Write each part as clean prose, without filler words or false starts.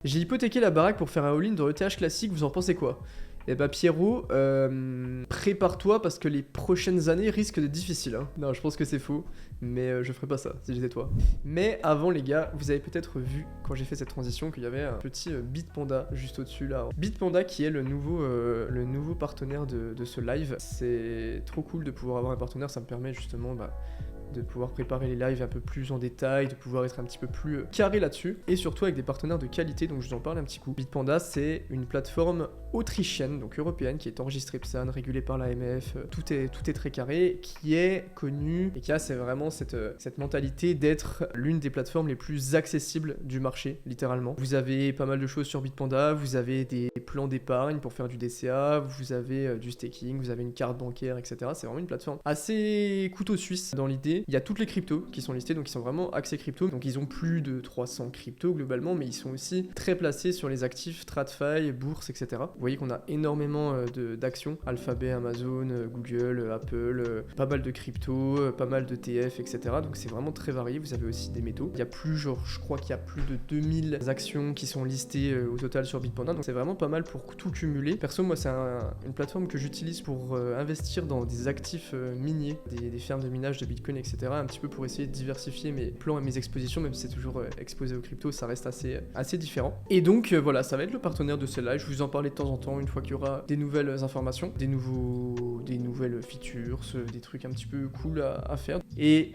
J'ai hypothéqué la baraque pour faire un all-in dans l'ETH classique, vous en pensez quoi? Eh bah Pierrot, prépare-toi parce que les prochaines années risquent d'être difficiles. Hein. Non, je pense que c'est faux, mais je ferai pas ça si j'étais toi. Mais avant les gars, vous avez peut-être vu quand j'ai fait cette transition qu'il y avait un petit Bitpanda juste au-dessus là. Bitpanda qui est le nouveau partenaire de ce live. C'est trop cool de pouvoir avoir un partenaire, ça me permet justement de pouvoir préparer les lives un peu plus en détail, de pouvoir être un petit peu plus carré là-dessus, et surtout avec des partenaires de qualité, donc je vous en parle un petit coup. Bitpanda, c'est une plateforme autrichienne, donc européenne, qui est enregistrée PSAN, régulée par l'AMF, tout est très carré, qui est connue, et qui a vraiment cette mentalité d'être l'une des plateformes les plus accessibles du marché, littéralement. Vous avez pas mal de choses sur Bitpanda, vous avez des plans d'épargne pour faire du DCA, vous avez du staking, vous avez une carte bancaire, etc. C'est vraiment une plateforme assez couteau suisse dans l'idée. Il y a toutes les cryptos qui sont listées, donc ils sont vraiment axés crypto. Donc ils ont plus de 300 cryptos globalement, mais ils sont aussi très placés sur les actifs TradFi, bourse, etc. Vous voyez qu'on a énormément d'actions, Alphabet, Amazon, Google, Apple, pas mal de cryptos, pas mal de TF, etc. Donc c'est vraiment très varié. Vous avez aussi des métaux. Il y a plus, je crois qu'il y a plus de 2000 actions qui sont listées au total sur Bitpanda. Donc c'est vraiment pas mal pour tout cumuler. Perso, moi c'est une plateforme que j'utilise pour investir dans des actifs miniers, des fermes de minage de Bitcoin, etc. Un petit peu pour essayer de diversifier mes plans et mes expositions, même si c'est toujours exposé aux cryptos, ça reste assez différent. Et donc voilà, ça va être le partenaire de ce live. Je vous en parler de temps en temps, une fois qu'il y aura des nouvelles informations, des nouvelles features, des trucs un petit peu cool à faire. Et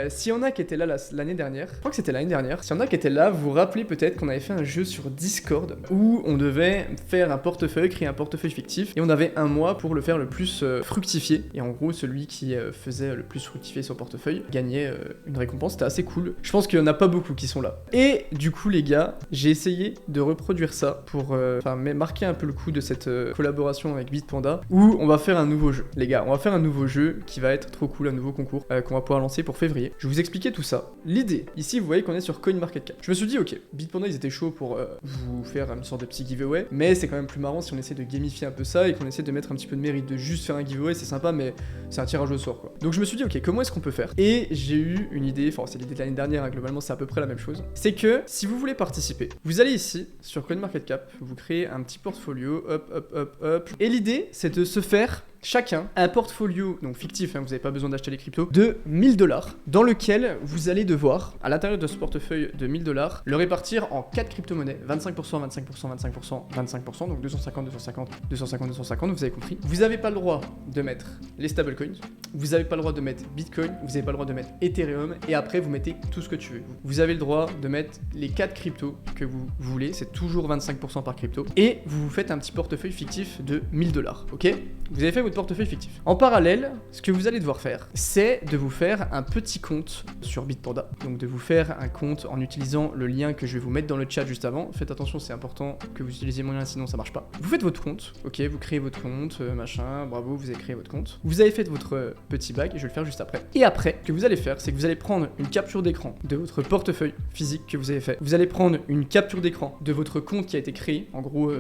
s'il y en a qui étaient là l'année dernière, je crois que c'était l'année dernière, s'il y en a qui étaient là, vous vous rappelez peut-être qu'on avait fait un jeu sur Discord où on devait faire un portefeuille, créer un portefeuille fictif, et on avait un mois pour le faire le plus fructifier. Et en gros, celui qui faisait le plus fructifier son portefeuille gagnait une récompense. C'était assez cool. Je pense qu'il n'y en a pas beaucoup qui sont là. Et du coup, les gars, j'ai essayé de reproduire ça pour marquer un peu le coup de cette collaboration avec Bitpanda, où on va faire un nouveau jeu. Les gars, on va faire un nouveau jeu qui va être trop cool, un nouveau concours qu'on va pouvoir lancer pour février. Je vais vous expliquer tout ça. L'idée, ici, vous voyez qu'on est sur CoinMarketCap. Je me suis dit, ok, Bitpanda, ils étaient chauds pour vous faire une sorte de petit giveaway, mais c'est quand même plus marrant si on essaie de gamifier un peu ça et qu'on essaie de mettre un petit peu de mérite, de juste faire un giveaway, c'est sympa, mais c'est un tirage au sort, quoi. Donc je me suis dit, ok, comment est-ce qu'on peut faire? Et j'ai eu une idée, enfin c'est l'idée de l'année dernière, hein, globalement c'est à peu près la même chose. C'est que si vous voulez participer, vous allez ici sur CoinMarketCap, vous créez un petit portfolio, hop. Et l'idée c'est de se faire chacun un portfolio, donc fictif, hein, vous n'avez pas besoin d'acheter les cryptos, de 1000 $, dans lequel vous allez devoir, à l'intérieur de ce portefeuille de 1000 $, le répartir en 4 crypto-monnaies, 25%, 25%, 25%, 25%, donc 250, 250, 250, 250, vous avez compris. Vous n'avez pas le droit de mettre les stablecoins, vous n'avez pas le droit de mettre Bitcoin, vous n'avez pas le droit de mettre Ethereum, et après vous mettez tout ce que tu veux. Vous avez le droit de mettre les 4 cryptos que vous voulez, c'est toujours 25% par crypto, et vous vous faites un petit portefeuille fictif de 1000 $, ok? Vous avez fait votre portefeuille fictif. En parallèle, ce que vous allez devoir faire, c'est de vous faire un petit compte sur Bitpanda. Donc de vous faire un compte en utilisant le lien que je vais vous mettre dans le chat juste avant. Faites attention, c'est important que vous utilisiez mon lien, sinon ça marche pas. Vous faites votre compte, ok, vous créez votre compte, machin, bravo, vous avez créé votre compte. Vous avez fait votre petit bag, je vais le faire juste après. Et après, ce que vous allez faire, c'est que vous allez prendre une capture d'écran de votre portefeuille physique que vous avez fait. Vous allez prendre une capture d'écran de votre compte qui a été créé. En gros,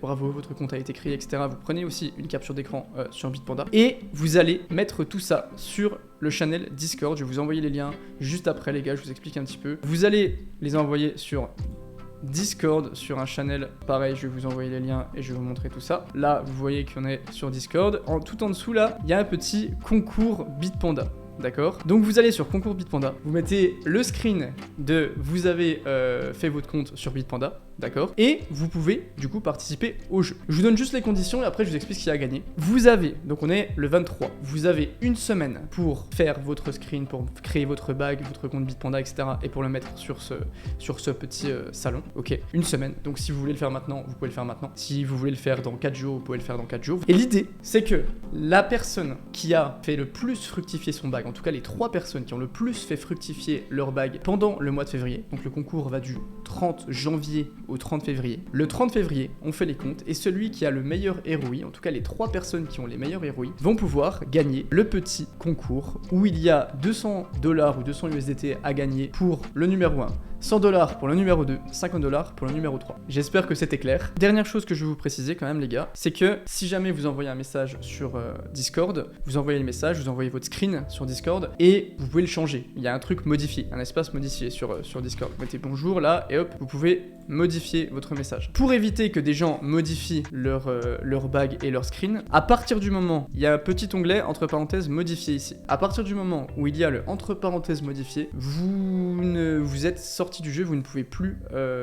bravo, votre compte a été créé, etc. Vous prenez aussi une capture d'écran sur Bitpanda et vous allez mettre tout ça sur le channel Discord. Je vais vous envoyer les liens juste après, les gars, je vous explique un petit peu. Vous allez les envoyer sur Discord, sur un channel pareil, je vais vous envoyer les liens et je vais vous montrer tout ça. Là, vous voyez qu'on est sur Discord. Tout en dessous, là, il y a un petit concours Bitpanda. D'accord? Donc vous allez sur concours Bitpanda, vous mettez le screen de vous avez fait votre compte sur Bitpanda, d'accord? Et vous pouvez du coup participer au jeu. Je vous donne juste les conditions et après je vous explique ce qu'il y a à gagner. Vous avez, donc on est le 23, vous avez une semaine pour faire votre screen, pour créer votre bag, votre compte Bitpanda, etc. et pour le mettre sur ce petit salon, ok? Une semaine, donc si vous voulez le faire maintenant, vous pouvez le faire maintenant. Si vous voulez le faire dans 4 jours, vous pouvez le faire dans 4 jours. Et l'idée, c'est que la personne qui a fait le plus fructifier son bag, en tout cas les 3 personnes qui ont le plus fait fructifier leur bag pendant le mois de février, donc le concours va du 30 janvier au 30 février. Le 30 février, on fait les comptes et celui qui a le meilleur ROI, en tout cas les 3 personnes qui ont les meilleurs ROI, vont pouvoir gagner le petit concours où il y a 200 $ ou 200 USDT à gagner pour le numéro 1. 100 $ pour le numéro 2, 50 $ pour le numéro 3. J'espère que c'était clair. Dernière chose que je vais vous préciser quand même les gars, c'est que si jamais vous envoyez un message sur Discord, vous envoyez le message, vous envoyez votre screen sur Discord et vous pouvez le changer. Il y a un truc modifié, un espace modifié sur Discord. Vous mettez bonjour là et hop, vous pouvez modifier votre message. Pour éviter que des gens modifient leur bag et leur screen, à partir du moment, il y a un petit onglet entre parenthèses modifier ici. À partir du moment où il y a le entre parenthèses modifié, vous êtes sorti du jeu, vous ne pouvez plus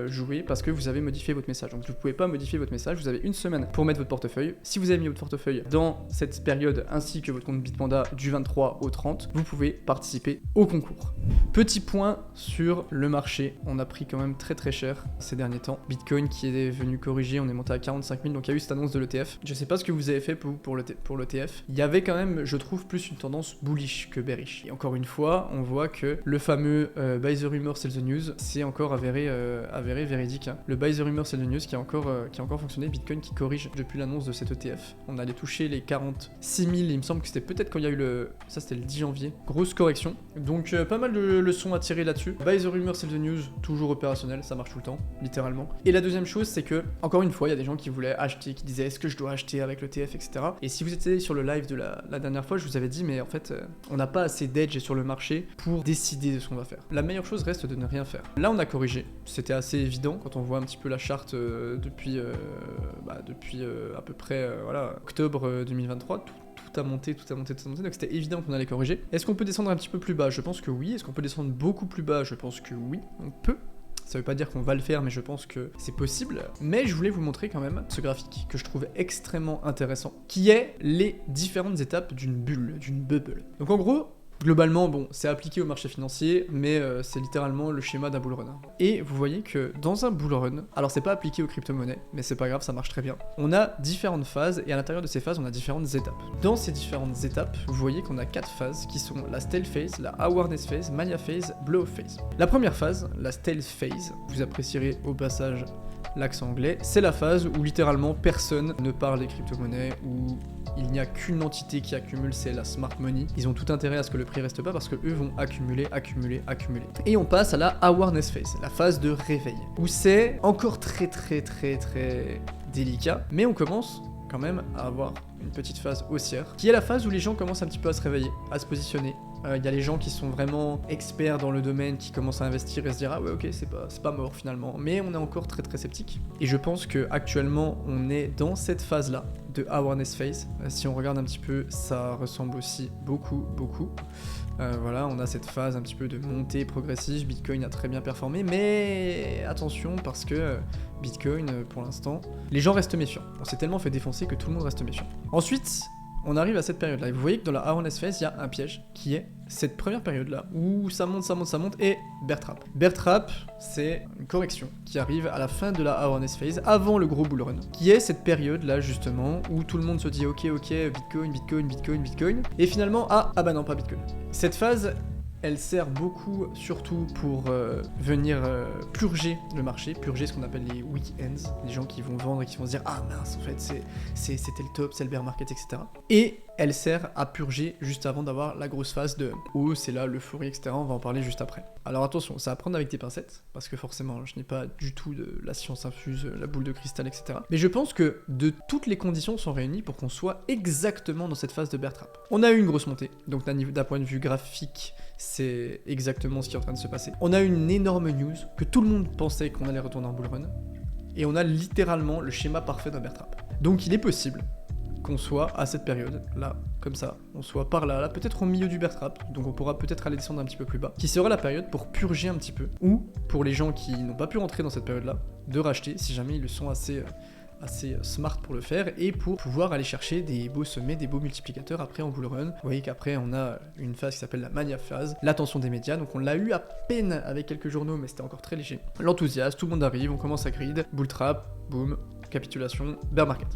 jouer parce que vous avez modifié votre message. Donc vous ne pouvez pas modifier votre message, vous avez une semaine pour mettre votre portefeuille. Si vous avez mis votre portefeuille dans cette période ainsi que votre compte Bitpanda du 23 au 30, vous pouvez participer au concours. Petit point sur le marché, on a pris quand même très cher ces derniers temps. Bitcoin qui est venu corriger, on est monté à 45 000, donc il y a eu cette annonce de l'ETF. Je sais pas ce que vous avez fait pour l'ETF. Il y avait quand même, je trouve, plus une tendance bullish que bearish. Et encore une fois, on voit que le fameux buy the rumor, sell the news, c'est encore avéré véridique. Hein. Le buy the rumor, sell the news qui a encore fonctionné. Bitcoin qui corrige depuis l'annonce de cette ETF. On allait toucher les 46 000, il me semble que c'était peut-être quand il y a eu ça c'était le 10 janvier. Grosse correction. Donc pas mal de leçons à tirer là-dessus. Buy the rumor, sell the news, toujours opérationnel, ça marche tout le temps, littéralement. Et la deuxième chose, c'est que, encore une fois, il y a des gens qui voulaient acheter, qui disaient est-ce que je dois acheter avec l'ETF, etc. Et si vous étiez sur le live de la dernière fois, je vous avais dit, mais en fait, on n'a pas assez d'edge sur le marché pour décider de ce qu'on va faire. La meilleure chose reste de ne rien faire. Là, on a corrigé. C'était assez évident quand on voit un petit peu la charte depuis à peu près octobre 2023. Tout a monté, donc c'était évident qu'on allait corriger. Est-ce qu'on peut descendre un petit peu plus bas? Je pense que oui. Est-ce qu'on peut descendre beaucoup plus bas? Je pense que oui, on peut. Ça veut pas dire qu'on va le faire, mais je pense que c'est possible. Mais je voulais vous montrer quand même ce graphique que je trouve extrêmement intéressant, qui est les différentes étapes d'une bulle, d'une bubble. Donc en gros, globalement, bon, c'est appliqué au marché financier, mais c'est littéralement le schéma d'un bull run. Et vous voyez que dans un bull run, alors c'est pas appliqué aux crypto-monnaies, mais c'est pas grave, ça marche très bien. On a différentes phases, et à l'intérieur de ces phases, on a différentes étapes. Dans ces différentes étapes, vous voyez qu'on a 4 phases qui sont la stealth phase, la awareness phase, mania phase, blow phase. La première phase, la stealth phase, vous apprécierez au passage l'accent anglais, c'est la phase où littéralement personne ne parle des crypto-monnaies, où il n'y a qu'une entité qui accumule, c'est la smart money. Ils ont tout intérêt à ce que le prix reste bas parce que eux vont accumuler. Et on passe à la awareness phase, la phase de réveil, où c'est encore très délicat, mais on commence quand même à avoir une petite phase haussière, qui est la phase où les gens commencent un petit peu à se réveiller, à se positionner. Il y a les gens qui sont vraiment experts dans le domaine qui commencent à investir et se dire ah ouais ok c'est pas mort finalement, mais on est encore très sceptique. Et je pense que actuellement on est dans cette phase là de awareness phase. Si on regarde un petit peu, ça ressemble aussi beaucoup. Voilà, on a cette phase un petit peu de montée progressive. Bitcoin a très bien performé, mais attention parce que Bitcoin pour l'instant, les gens restent méfiants. On s'est tellement fait défoncer que tout le monde reste méfiant. Ensuite, on arrive à cette période-là. Et vous voyez que dans la awareness phase, il y a un piège qui est cette première période-là où ça monte et bear trap. Bear trap, c'est une correction qui arrive à la fin de la awareness phase, avant le gros bull run, qui est cette période-là justement où tout le monde se dit ok, Bitcoin, et finalement ah bah non pas Bitcoin. Cette phase, elle sert beaucoup, surtout pour venir purger le marché, purger ce qu'on appelle les weekends, les gens qui vont vendre et qui vont se dire ah mince en fait c'était le top, c'est le bear market, etc. Et elle sert à purger juste avant d'avoir la grosse phase de oh c'est là l'euphorie, etc. On va en parler juste après. Alors attention, ça à prendre avec des pincettes, parce que forcément je n'ai pas du tout de la science infuse, la boule de cristal, etc. Mais je pense que toutes les conditions sont réunies pour qu'on soit exactement dans cette phase de bear trap. On a eu une grosse montée, donc d'un point de vue graphique, c'est exactement ce qui est en train de se passer. On a eu une énorme news, que tout le monde pensait qu'on allait retourner en bull run, et on a littéralement le schéma parfait d'un bear trap. Donc il est possible qu'on soit à cette période, là, comme ça, on soit par là, peut-être au milieu du bear trap, donc on pourra peut-être aller descendre un petit peu plus bas, qui sera la période pour purger un petit peu, ou pour les gens qui n'ont pas pu rentrer dans cette période-là, de racheter, si jamais ils le sont assez smart pour le faire, et pour pouvoir aller chercher des beaux sommets, des beaux multiplicateurs après en bull run. Vous voyez qu'après on a une phase qui s'appelle la mania phase, l'attention des médias, donc on l'a eu à peine avec quelques journaux, mais c'était encore très léger. L'enthousiasme, tout le monde arrive, on commence à grid, bull trap, boom, capitulation, bear market.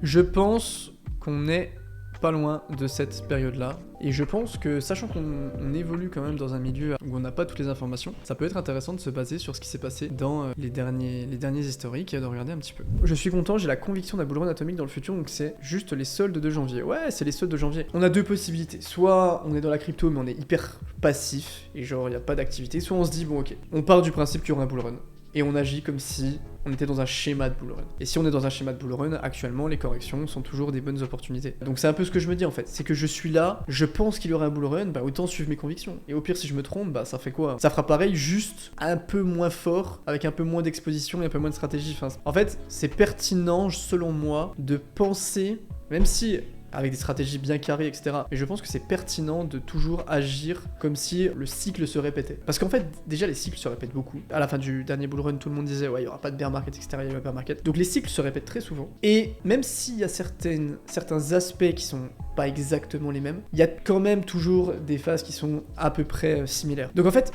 Je pense qu'on est pas loin de cette période-là, et je pense que, sachant qu'on évolue quand même dans un milieu où on n'a pas toutes les informations, ça peut être intéressant de se baser sur ce qui s'est passé dans les derniers historiques et de regarder un petit peu. Je suis content, j'ai la conviction d'un bull run atomique dans le futur, donc c'est juste les soldes de janvier. Ouais, c'est les soldes de janvier. On a deux possibilités, soit on est dans la crypto mais on est hyper passif, et genre il n'y a pas d'activité, soit on se dit bon ok, on part du principe qu'il y aura un bull run. et on agit comme si on était dans un schéma de bull run. Et si on est dans un schéma de bull run, actuellement, les corrections sont toujours des bonnes opportunités. Donc c'est un peu ce que je me dis en fait, c'est que je suis là, je pense qu'il y aura un bull run, bah autant suivre mes convictions. Et au pire, si je me trompe, bah ça fait quoi? Ça fera pareil, juste un peu moins fort, avec un peu moins d'exposition et un peu moins de stratégie. Enfin, en fait, c'est pertinent, selon moi, de penser, même si avec des stratégies bien carrées, etc. Mais je pense que c'est pertinent de toujours agir comme si le cycle se répétait. Parce qu'en fait, déjà, les cycles se répètent beaucoup. À la fin du dernier bull run, tout le monde disait, ouais, il n'y aura pas de bear market, etc. Il y aura bear market. Donc les cycles se répètent très souvent. Et même s'il y a certains aspects qui sont pas exactement les mêmes, il y a quand même toujours des phases qui sont à peu près similaires. Donc en fait,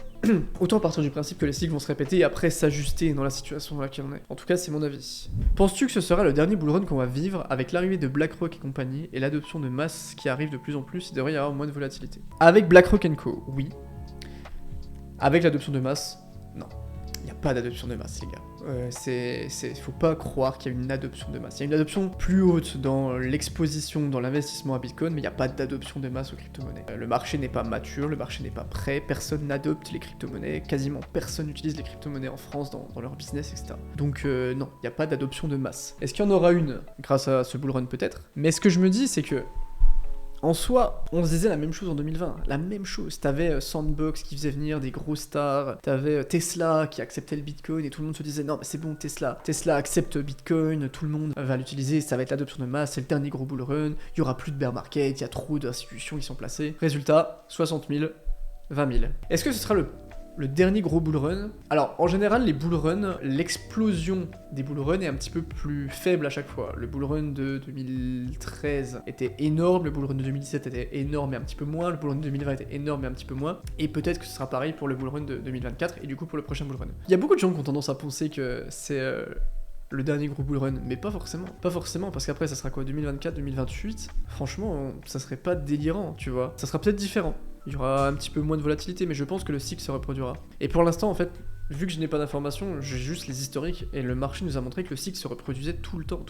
autant partir du principe que les cycles vont se répéter et après s'ajuster dans la situation dans laquelle on est. En tout cas, c'est mon avis. Penses-tu que ce sera le dernier bull run qu'on va vivre avec l'arrivée de BlackRock et compagnie et l'adoption de masse qui arrive de plus en plus, il devrait y avoir moins de volatilité? Avec BlackRock & Co, oui. Avec l'adoption de masse, non. Il n'y a pas d'adoption de masse, les gars. Faut pas croire qu'il y a une adoption de masse. Il y a une adoption plus haute dans l'exposition, dans l'investissement à Bitcoin, mais il n'y a pas d'adoption de masse aux crypto-monnaies. Le marché n'est pas mature, le marché n'est pas prêt, personne n'adopte les crypto-monnaies, quasiment personne n'utilise les crypto-monnaies en France dans leur business, etc. Donc non, il n'y a pas d'adoption de masse. Est-ce qu'il y en aura une grâce à ce bull run peut-être? Mais ce que je me dis, c'est que en soi, on se disait la même chose en 2020, la même chose. T'avais Sandbox qui faisait venir des gros stars, t'avais Tesla qui acceptait le Bitcoin et tout le monde se disait non mais c'est bon Tesla accepte Bitcoin, tout le monde va l'utiliser, ça va être l'adoption de masse, c'est le dernier gros bull run, il y aura plus de bear market, il y a trop d'institutions qui sont placées. Résultat, 60 000, 20 000. Est-ce que ce sera le dernier gros bull run? Alors, en général, les bull runs, l'explosion des bull runs est un petit peu plus faible à chaque fois. Le bull run de 2013 était énorme, le bull run de 2017 était énorme mais un petit peu moins, le bull run de 2020 était énorme mais un petit peu moins, et peut-être que ce sera pareil pour le bull run de 2024 et du coup pour le prochain bull run. Il y a beaucoup de gens qui ont tendance à penser que c'est le dernier gros bull run, mais pas forcément. Pas forcément, parce qu'après ça sera quoi, 2024, 2028? Franchement, ça serait pas délirant, tu vois. Ça sera peut-être différent. Il y aura un petit peu moins de volatilité, mais je pense que le cycle se reproduira. Et pour l'instant, en fait, vu que je n'ai pas d'informations, j'ai juste les historiques, et le marché nous a montré que le cycle se reproduisait tout le temps.